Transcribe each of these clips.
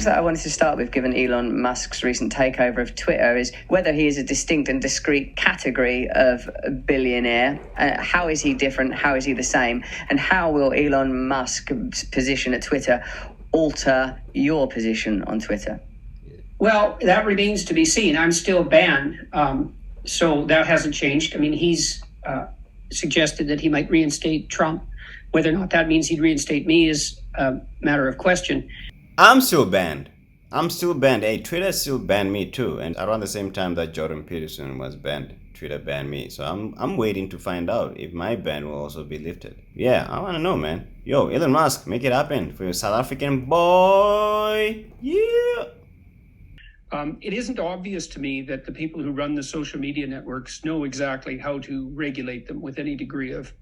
questions that I wanted to start with, given Elon Musk's recent takeover of Twitter, is whether he is a distinct and discrete category of billionaire. How is he different? How is he the same? And how will Elon Musk's position at Twitter alter your position on Twitter? Well, that remains to be seen. I'm still banned, so that hasn't changed. I mean, he's suggested that he might reinstate Trump. Whether or not that means he'd reinstate me is a matter of question. I'm still banned. Hey, Twitter still banned me too. And around the same time that Jordan Peterson was banned, Twitter banned me. So I'm waiting to find out if my ban will also be lifted. Yeah, I want to know, man. Yo, Elon Musk, make it happen for your South African boy. Yeah. It isn't obvious to me that the people who run the social media networks know exactly how to regulate them with any degree of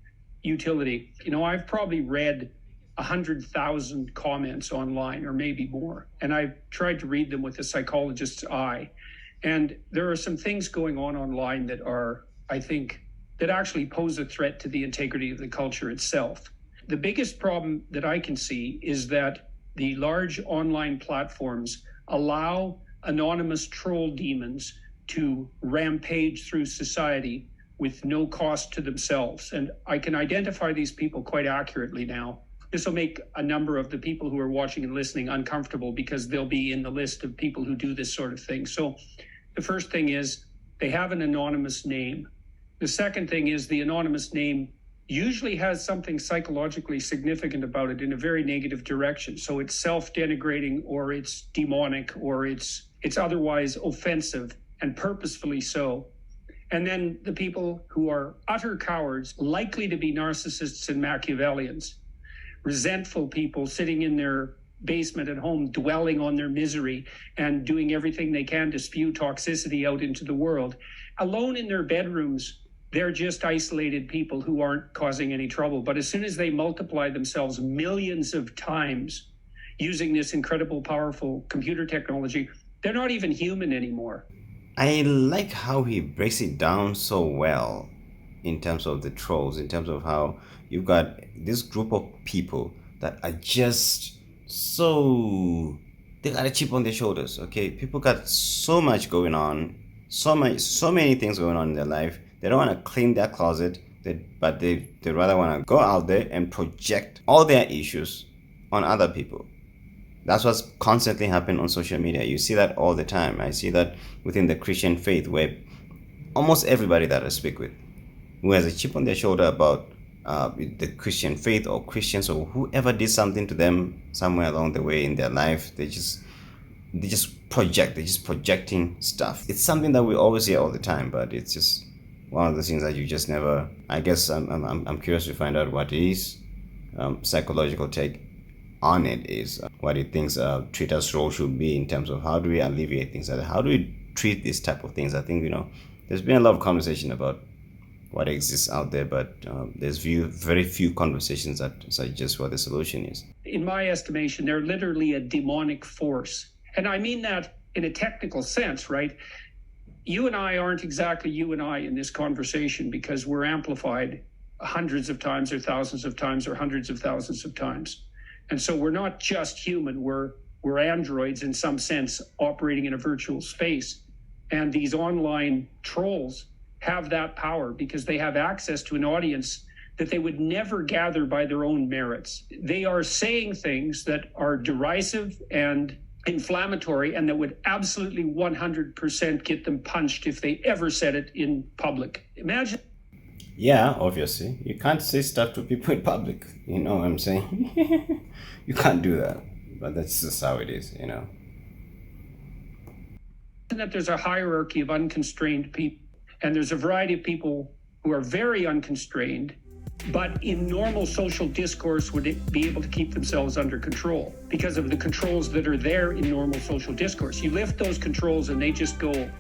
utility. You know, I've probably read 100,000 comments online, or maybe more, and I've tried to read them with a psychologist's eye. And there are some things going on online that are, I think, that actually pose a threat to the integrity of the culture itself. The biggest problem that I can see is that the large online platforms allow anonymous troll demons to rampage through society with no cost to themselves. And I can identify these people quite accurately now. This will make a number of the people who are watching and listening uncomfortable because they'll be in the list of people who do this sort of thing. So the first thing is they have an anonymous name. The second thing is the anonymous name usually has something psychologically significant about it in a very negative direction. So it's self-denigrating, or it's demonic, or it's otherwise offensive, and purposefully so. And then the people who are utter cowards, likely to be narcissists and Machiavellians, resentful people sitting in their basement at home, dwelling on their misery and doing everything they can to spew toxicity out into the world. Alone in their bedrooms, they're just isolated people who aren't causing any trouble. But as soon as they multiply themselves millions of times using this incredible, powerful computer technology, they're not even human anymore. I like how he breaks it down so well in terms of the trolls, in terms of how you've got this group of people that are just so, they got a chip on their shoulders, okay? People got so much going on, so many things going on in their life. They don't want to clean their closet, but they rather want to go out there and project all their issues on other people. That's what's constantly happening on social media. You see that all the time. I see that within the Christian faith, where almost everybody that I speak with who has a chip on their shoulder about the Christian faith or Christians or whoever did something to them somewhere along the way in their life, they're just projecting stuff. It's something that we always hear all the time, but it's just one of the things that you just never. I guess I'm curious to find out what his psychological take on it is, what he thinks Twitter's role should be in terms of how do we alleviate things like that, how do we treat these type of things. I think, there's been a lot of conversation about what exists out there, but there's very few conversations that suggest what the solution is. In my estimation, they're literally a demonic force. And I mean that in a technical sense, right? You and I aren't exactly you and I in this conversation because we're amplified hundreds of times or thousands of times or hundreds of thousands of times. And so we're not just human, we're androids in some sense operating in a virtual space. And these online trolls have that power because they have access to an audience that they would never gather by their own merits. They are saying things that are derisive and inflammatory and that would absolutely 100% get them punched if they ever said it in public. Imagine. Yeah, obviously. You can't say stuff to people in public. You know what I'm saying? You can't do that. But that's just how it is, That there's a hierarchy of unconstrained people. And there's a variety of people who are very unconstrained, but in normal social discourse would be able to keep themselves under control because of the controls that are there in normal social discourse. You lift those controls and they just go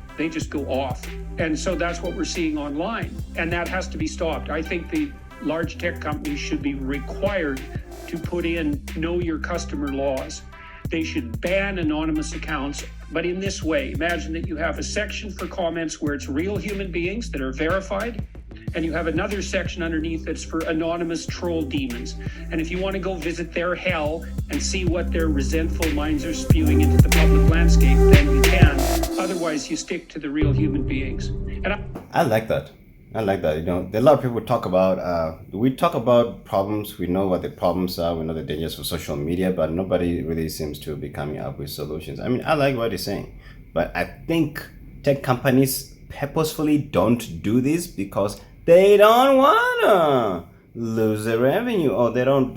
off. And so that's what we're seeing online. And that has to be stopped. I think the large tech companies should be required to put in know your customer laws. They should ban anonymous accounts, but in this way. Imagine that you have a section for comments where it's real human beings that are verified, and you have another section underneath that's for anonymous troll demons. And if you want to go visit their hell and see what their resentful minds are spewing into the public landscape, then you can. Otherwise, you stick to the real human beings. And I like that. I like that. You know, a lot of people talk about, we talk about problems. We know what the problems are. We know the dangers of social media, but nobody really seems to be coming up with solutions. I mean, I like what you're saying, but I think tech companies purposefully don't do this because they don't want to lose the revenue, or they don't.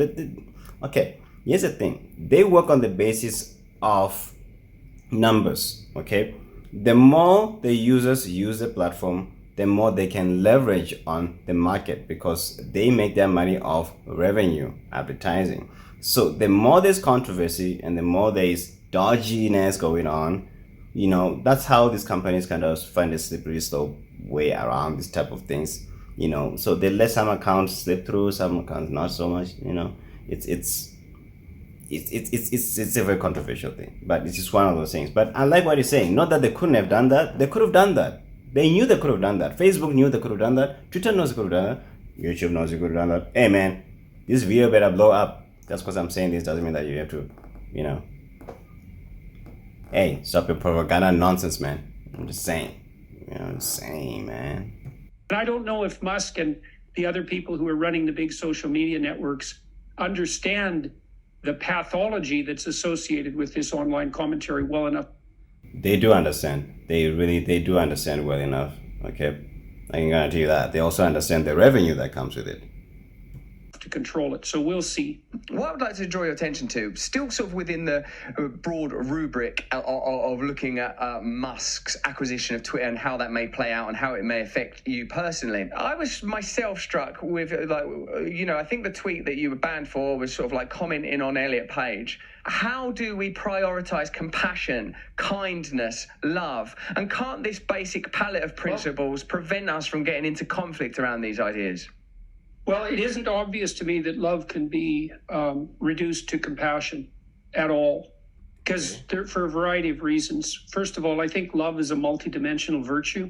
Okay, here's the thing. They work on the basis of numbers, okay? The more the users use the platform, the more they can leverage on the market because they make their money off revenue advertising. So the more there's controversy and the more there's dodginess going on, you know, that's how these companies kind of find a slippery slope way around this type of things, you know. So they let some accounts slip through, some accounts not so much, you know. It's a very controversial thing, but it's just one of those things. But I like what you're saying. Not that they couldn't have done that. They could have done that. They knew they could have done that. Facebook knew they could have done that. Twitter knows they could have done that. YouTube knows they could have done that. Hey man, this video better blow up. That's because I'm saying this doesn't mean that you have to, you know. Hey, stop your propaganda nonsense, man. I'm just saying. You know what I'm saying, man. And I don't know if Musk and the other people who are running the big social media networks understand the pathology that's associated with this online commentary well enough. They do understand. They do understand well enough. Okay, I can guarantee you that. They also understand the revenue that comes with it. To control it. So we'll see. What I would like to draw your attention to, still sort of within the broad rubric of looking at Musk's acquisition of Twitter and how that may play out and how it may affect you personally. I was myself struck with, like, you know, I think the tweet that you were banned for was sort of like commenting on Elliot Page. How do we prioritize compassion, kindness, love? And can't this basic palette of principles prevent us from getting into conflict around these ideas? Well, it isn't obvious to me that love can be reduced to compassion at all, because for a variety of reasons. First of all, I think love is a multidimensional virtue,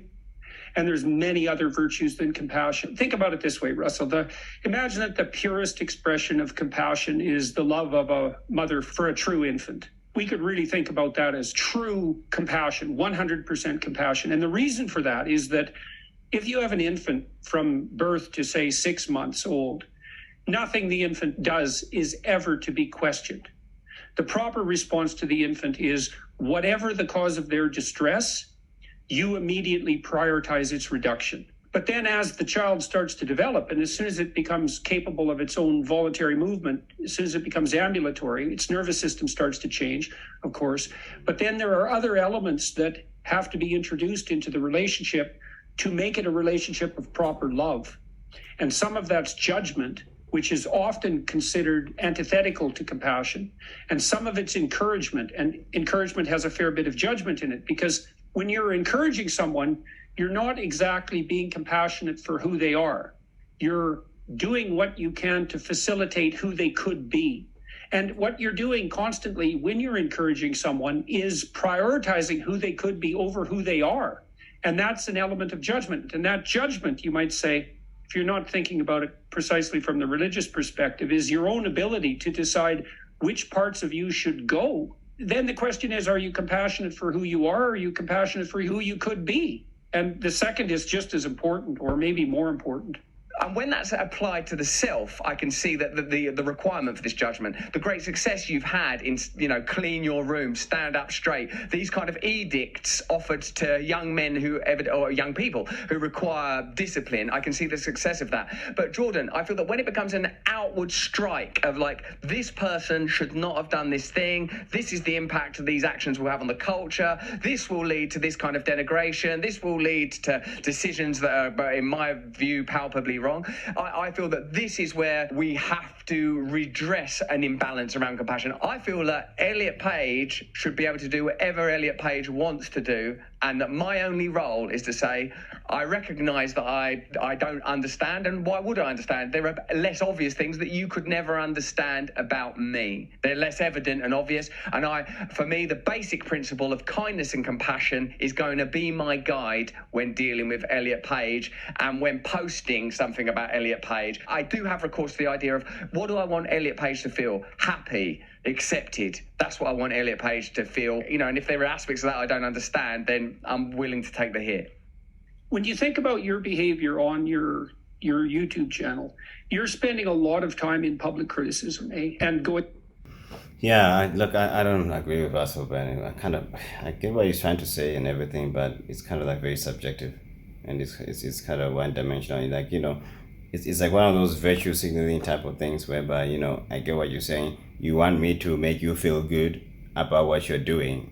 and there's many other virtues than compassion. Think about it this way, Russell. Imagine that the purest expression of compassion is the love of a mother for a true infant. We could really think about that as true compassion, 100% compassion. And the reason for that is that if you have an infant from birth to, say, 6 months old, nothing the infant does is ever to be questioned. The proper response to the infant is whatever the cause of their distress, you immediately prioritize its reduction. But then as the child starts to develop, and as soon as it becomes capable of its own voluntary movement, as soon as it becomes ambulatory, its nervous system starts to change, of course. But then there are other elements that have to be introduced into the relationship to make it a relationship of proper love. And some of that's judgment, which is often considered antithetical to compassion. And some of it's encouragement, and encouragement has a fair bit of judgment in it, because when you're encouraging someone, you're not exactly being compassionate for who they are. You're doing what you can to facilitate who they could be. And what you're doing constantly when you're encouraging someone is prioritizing who they could be over who they are. And that's an element of judgment. And that judgment, you might say, if you're not thinking about it precisely from the religious perspective, is your own ability to decide which parts of you should go. Then the question is, are you compassionate for who you are? Or are you compassionate for who you could be? And the second is just as important, or maybe more important. And when that's applied to the self, I can see that the requirement for this judgment, the great success you've had in, you know, clean your room, stand up straight, these kind of edicts offered to young men or young people who require discipline, I can see the success of that. But Jordan, I feel that when it becomes an outward strike of like, this person should not have done this thing, this is the impact that these actions will have on the culture, this will lead to this kind of denigration, this will lead to decisions that are, in my view, palpably wrong. I feel that this is where we have to redress an imbalance around compassion. I feel that Elliot Page should be able to do whatever Elliot Page wants to do and that my only role is to say, I recognise that I don't understand, and why would I understand? There are less obvious things that you could never understand about me. They're less evident and obvious, and for me, the basic principle of kindness and compassion is going to be my guide when dealing with Elliot Page and when posting something about Elliot Page. I do have recourse to the idea of, what do I want Elliot Page to feel? Happy, accepted. That's what I want Elliot Page to feel, and if there are aspects of that I don't understand, then I'm willing to take the hit. When you think about your behavior on your YouTube channel, you're spending a lot of time in public criticism, and going. Yeah, look, I don't agree with Russel Brand. I get what he's trying to say and everything, but it's kind of like very subjective, and it's kind of one dimensional. Like, it's like one of those virtue signaling type of things whereby, I get what you're saying. You want me to make you feel good about what you're doing,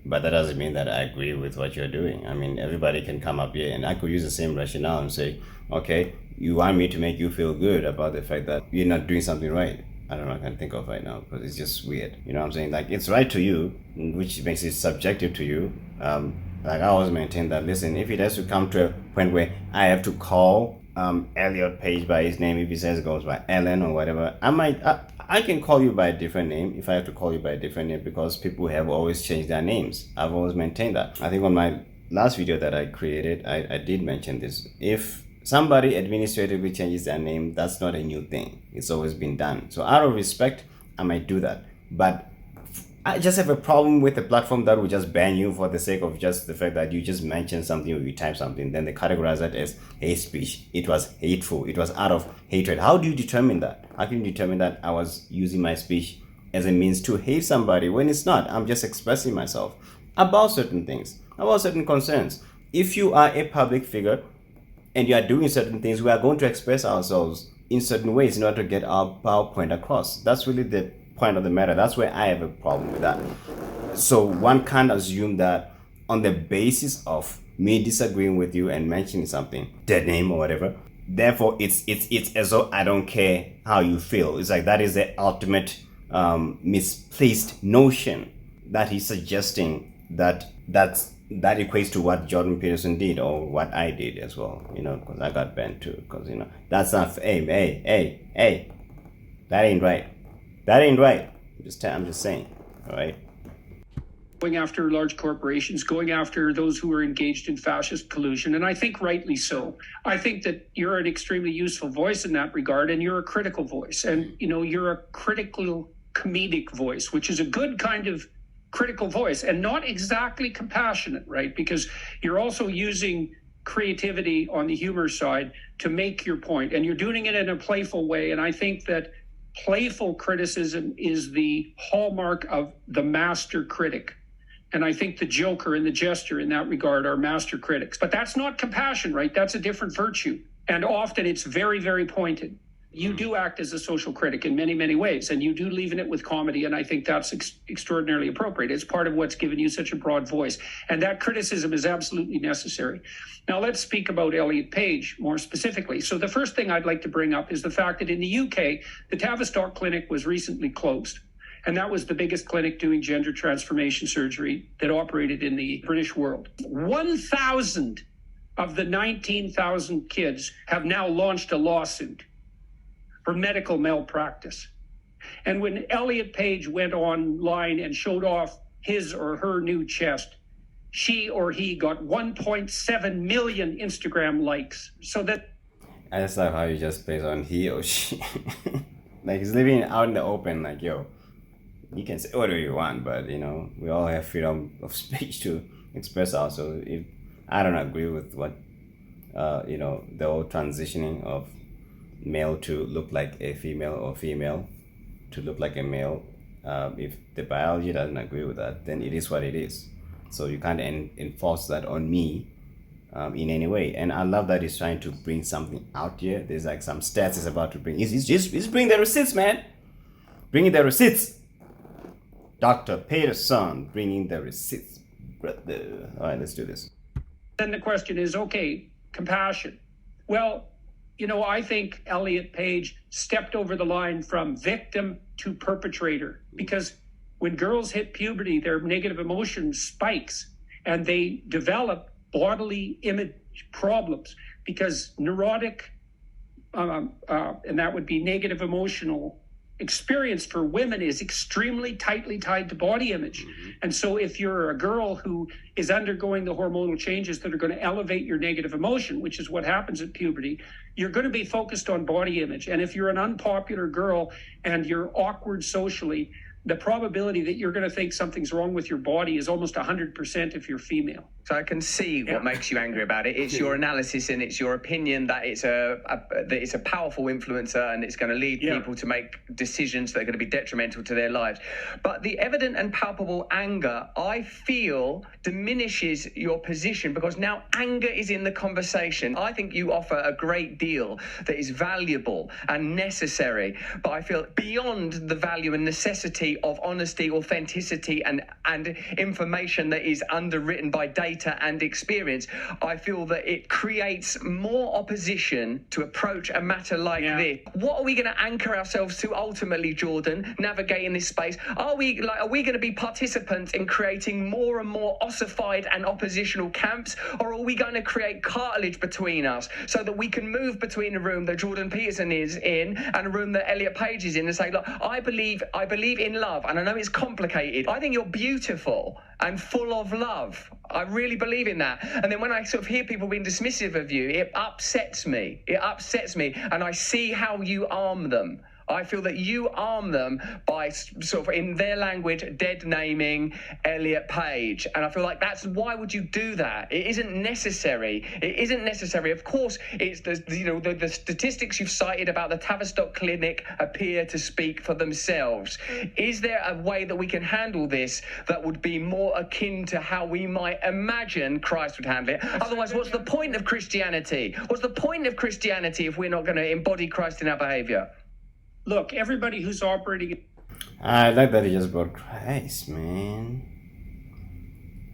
but that doesn't mean that I agree with what you're doing. I mean, everybody can come up here and I could use the same rationale and say, okay, you want me to make you feel good about the fact that you're not doing something right. I don't know, I can't think of right now because it's just weird. You know what I'm saying? Like, it's right to you, which makes it subjective to you. Like, I always maintain that, listen, if it has to come to a point where I have to call Elliot Page by his name, if he says it goes by Ellen or whatever, I can call you by a different name if I have to call you by a different name, because people have always changed their names. I've always maintained that. I think on my last video that I created, I did mention this. If somebody administratively changes their name, that's not a new thing. It's always been done. So out of respect, I might do that. But I just have a problem with a platform that will just ban you for the sake of just the fact that you just mention something or you type something, then they categorize that as hate speech. It was hateful. It was out of hatred. How do you determine that? How can you determine that I was using my speech as a means to hate somebody when it's not? I'm just expressing myself about certain things, about certain concerns. If you are a public figure and you are doing certain things, we are going to express ourselves in certain ways in order to get our point across. That's really the point of the matter. That's where I have a problem with that. So one can't assume that on the basis of me disagreeing with you and mentioning something, dead name or whatever, therefore it's as though I don't care how you feel. It's like that is the ultimate misplaced notion that he's suggesting that equates to what Jordan Peterson did or what I did as well, because I got banned too, because that's not, hey, that ain't right. That ain't right. I'm just saying, all right? Going after large corporations, going after those who are engaged in fascist collusion, and I think rightly so. I think that you're an extremely useful voice in that regard, and you're a critical voice, and you're a critical comedic voice, which is a good kind of critical voice, and not exactly compassionate, right? Because you're also using creativity on the humor side to make your point, and you're doing it in a playful way, and I think that playful criticism is the hallmark of the master critic. And I think the joker and the jester in that regard are master critics. But that's not compassion, right? That's a different virtue. And often it's very, very pointed. You do act as a social critic in many, many ways, and you do leaven it with comedy, and I think that's extraordinarily appropriate. It's part of what's given you such a broad voice, and that criticism is absolutely necessary. Now let's speak about Elliot Page more specifically. So the first thing I'd like to bring up is the fact that in the UK, the Tavistock Clinic was recently closed, and that was the biggest clinic doing gender transformation surgery that operated in the British world. 1,000 of the 19,000 kids have now launched a lawsuit for medical malpractice. And when Elliot Page went online and showed off his or her new chest, she or he got 1.7 million Instagram likes. So that... I just love how you just plays on he or she. Like, he's living out in the open, like, yo, you can say whatever you want, but, we all have freedom of speech to express ourselves. If I don't agree with what, the whole transitioning of male to look like a female or female to look like a male, if the biology doesn't agree with that, then it is what it is. So you can't enforce that on me in any way. And I love that he's trying to bring something out here. There's like some stats he's about to bring. He's bringing the receipts, man. Bringing the receipts. Dr. Peterson bringing the receipts, brother. All right, let's do this. Then the question is, okay, compassion. Well, I think Elliot Page stepped over the line from victim to perpetrator, because when girls hit puberty, their negative emotion spikes. and they develop bodily image problems because neurotic, and that would be negative emotional experience for women is extremely tightly tied to body image. And so if you're a girl who is undergoing the hormonal changes that are going to elevate your negative emotion, which is what happens at puberty, you're going to be focused on body image. And if you're an unpopular girl and you're awkward socially, the probability that you're going to think something's wrong with your body is almost 100% if you're female. So I can see what makes you angry about it. It's your analysis and it's your opinion that it's a powerful influencer and it's going to lead people to make decisions that are going to be detrimental to their lives. But the evident and palpable anger, I feel, diminishes your position because now anger is in the conversation. I think you offer a great deal that is valuable and necessary, but I feel beyond the value and necessity of honesty, authenticity, and information that is underwritten by data and experience, I feel that it creates more opposition to approach a matter like this. What are we going to anchor ourselves to ultimately, Jordan, navigating this space? Are we going to be participants in creating more and more ossified and oppositional camps, or are we going to create cartilage between us so that we can move between a room that Jordan Peterson is in and a room that Elliot Page is in and say, look, I believe in love, and I know it's complicated. I think you're beautiful and full of love. I really believe in that. And then when I sort of hear people being dismissive of you, it upsets me. And I see how you arm them. I feel that you arm them by sort of, in their language, dead naming Elliot Page. And I feel like why would you do that? It isn't necessary. Of course, it's the statistics you've cited about the Tavistock Clinic appear to speak for themselves. Is there a way that we can handle this that would be more akin to how we might imagine Christ would handle it? Otherwise, what's the point of Christianity? What's the point of Christianity if we're not going to embody Christ in our behavior? Look, everybody who's operating... I like that he just brought Christ, man.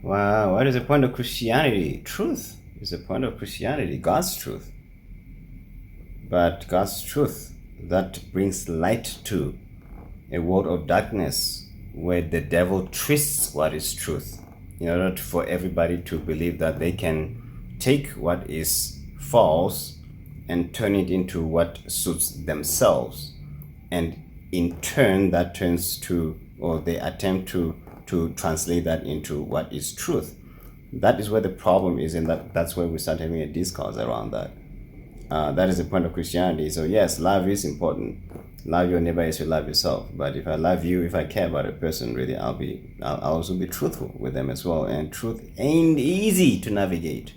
Wow, what is the point of Christianity? Truth is the point of Christianity, God's truth. But God's truth that brings light to a world of darkness where the devil twists what is truth in order for everybody to believe that they can take what is false and turn it into what suits themselves. And in turn, that turns to, or they attempt to translate that into what is truth. That is where the problem is, and that's where we start having a discourse around that. That is the point of Christianity. So yes, love is important. Love your neighbor as you love yourself. But if I love you, if I care about a person, really, I'll also be truthful with them as well. And truth ain't easy to navigate.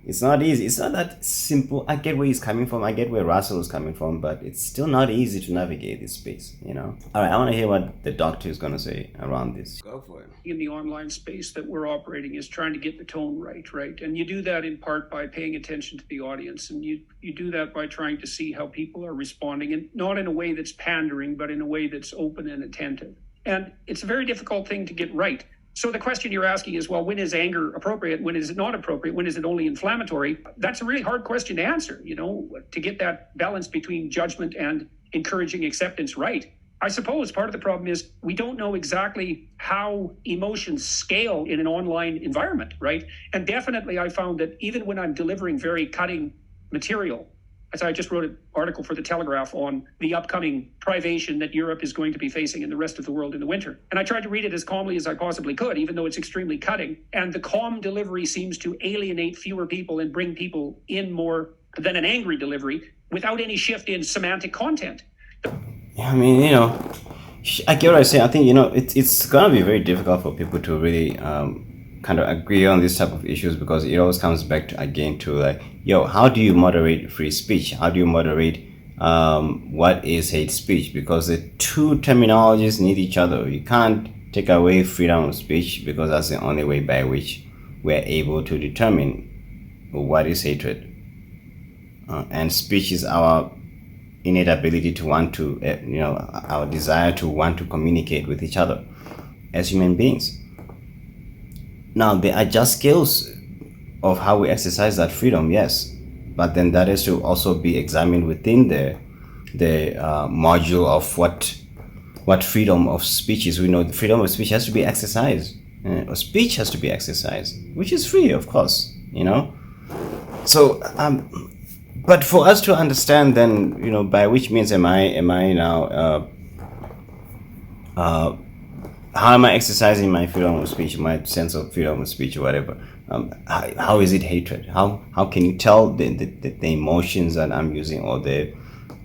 It's not easy. It's not that simple. I get where he's coming from. I get where Russell is coming from, but it's still not easy to navigate this space, you know? All right, I want to hear what the doctor is going to say around this. Go for it. In the online space that we're operating is trying to get the tone right? And you do that in part by paying attention to the audience, and you do that by trying to see how people are responding, and not in a way that's pandering, but in a way that's open and attentive. And it's a very difficult thing to get right. So the question you're asking is, well, when is anger appropriate? When is it not appropriate? When is it only inflammatory? That's a really hard question to answer, to get that balance between judgment and encouraging acceptance right. I suppose part of the problem is we don't know exactly how emotions scale in an online environment, right? And definitely I found that even when I'm delivering very cutting material, as I just wrote an article for The Telegraph on the upcoming privation that Europe is going to be facing and the rest of the world in the winter. And I tried to read it as calmly as I possibly could, even though it's extremely cutting. And the calm delivery seems to alienate fewer people and bring people in more than an angry delivery without any shift in semantic content. Yeah, I mean, I get what I say. I think, it's going to be very difficult for people to really kind of agree on this type of issues, because it always comes back to how do you moderate free speech? How do you moderate what is hate speech? Because the two terminologies need each other. You can't take away freedom of speech, because that's the only way by which we're able to determine what is hatred. And speech is our innate ability to want to, our desire to want to communicate with each other as human beings. Now, there are just scales of how we exercise that freedom, yes, but then that is to also be examined within the module of what freedom of speech is. We know the freedom of speech has to be exercised Speech has to be exercised, which is free, of course, you know. So, but for us to understand, then, you know, by which means am I now? How am I exercising my freedom of speech, my sense of freedom of speech, or whatever? How is it hatred? How can you tell the emotions that I'm using, or the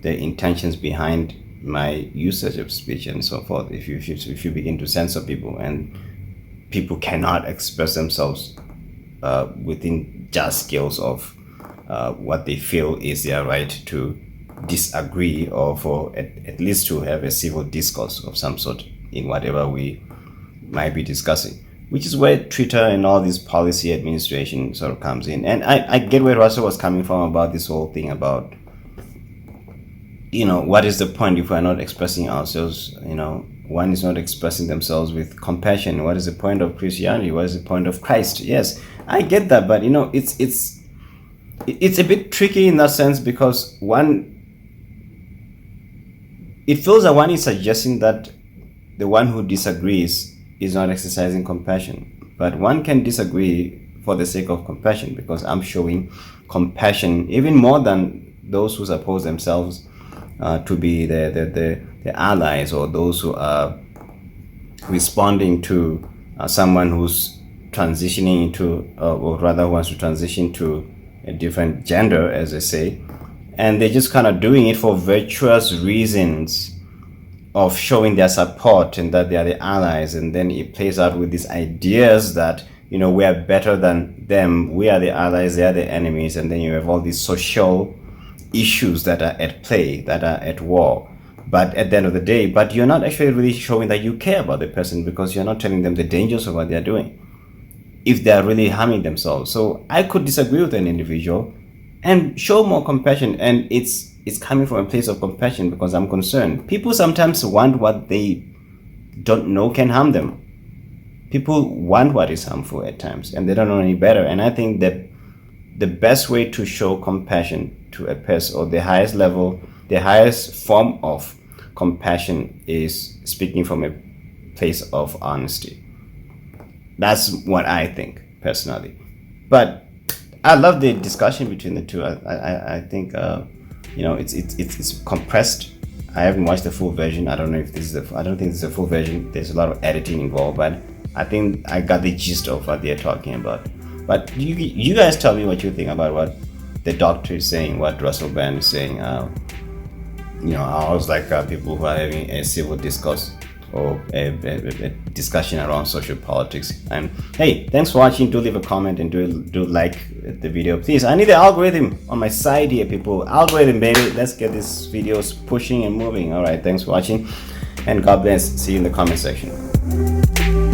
intentions behind my usage of speech and so forth? If you begin to censor people, and people cannot express themselves within just scales of what they feel is their right to disagree, or for at least to have a civil discourse of some sort in whatever we might be discussing, which is where Twitter and all this policy administration sort of comes in. And I get where Russell was coming from about this whole thing about, you know, what is the point if we're not expressing ourselves? You know, one is not expressing themselves with compassion. What is the point of Christianity? What is the point of Christ? Yes, I get that, but you know, it's a bit tricky in that sense, because it feels that one is suggesting that the one who disagrees is not exercising compassion. But one can disagree for the sake of compassion, because I'm showing compassion even more than those who suppose themselves to be the allies, or those who are responding to someone who's transitioning into, or rather wants to transition to a different gender, as they say. And they're just kind of doing it for virtuous reasons of showing their support and that they are the allies. And then it plays out with these ideas that, you know, we are better than them, we are the allies, they are the enemies. And then you have all these social issues that are at play, that are at war. But at the end of the day, but you're not actually really showing that you care about the person, because you're not telling them the dangers of what they're doing if they're really harming themselves. So I could disagree with an individual and show more compassion, and it's coming from a place of compassion because I'm concerned. People sometimes want what they don't know can harm them. People want what is harmful at times, and they don't know any better. And I think that the best way to show compassion to a person, or the highest level, the highest form of compassion, is speaking from a place of honesty. That's what I think personally. But I love the discussion between the two. I think you know, it's compressed. I haven't watched the full version. I don't know if this is I don't think this is a full version. There's a lot of editing involved, but I think I got the gist of what they're talking about. But you guys tell me what you think about what the doctor is saying, what Russel Brand is saying. You know, I always like people who are having a civil discourse, or a discussion around social politics. And hey, thanks for watching. Do leave a comment and do like the video, please. I need the algorithm on my side here, people. Algorithm, baby. Let's get these videos pushing and moving. All right, thanks for watching, and God bless. See you in the comment section.